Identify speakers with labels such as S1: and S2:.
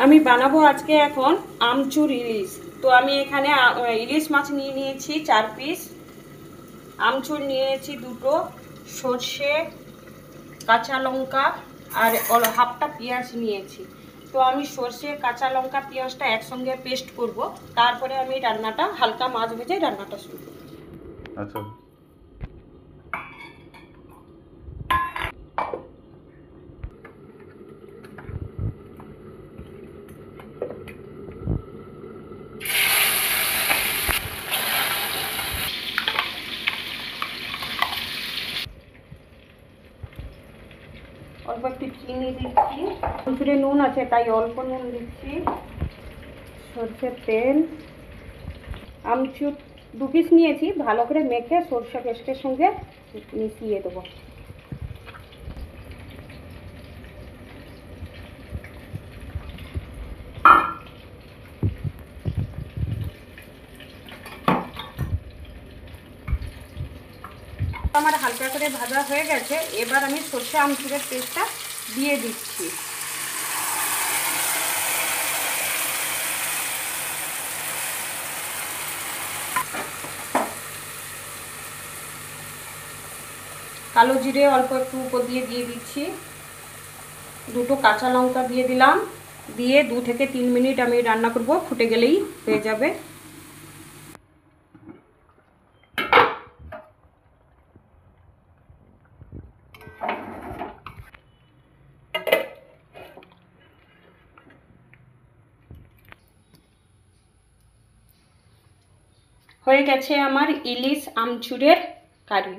S1: আমি বানাবো আজকে এখন আমচুর ইলিশ। তো আমি এখানে ইলিশ মাছ নিয়ে নিয়েছি 4 পিস, আমচুর নিয়েছি 2টো, সর্ষে, কাঁচা লঙ্কা আর হাফটা পেঁয়াজ নিয়েছি। তো আমি সর্ষে, কাঁচা লঙ্কা, পেঁয়াজটা একসঙ্গে পেস্ট করব, তারপরে আমি রান্নাটা হালকা মাছ ভেজে রান্নাটা শুরু করব।
S2: আচ্ছা,
S1: অল্প একটু চিনি দিচ্ছি, আমচুরে নুন আছে তাই অল্প নুন দিচ্ছি, সর্ষের তেল, আমচুর 2 পিস নিয়েছি, ভালো করে মেখে সর্ষে পেস্টের সঙ্গে মিশিয়ে দেবো। আমার হালকা করে ভাজা হয়ে গেছে, এবার আমি সর্ষে আমচুরের পেস্টটা দিয়ে দিচ্ছি। কালো জিরে অল্প একটু উপর দিয়ে দিচ্ছি, 2টো কাঁচা লঙ্কা দিয়ে দিলাম, দিয়ে 2 থেকে 3 মিনিট আমি রান্না করব, ফুটে গেলেই হয়ে যাবে। হয়ে গেছে আমার ইলিশ আমচুরের কারি।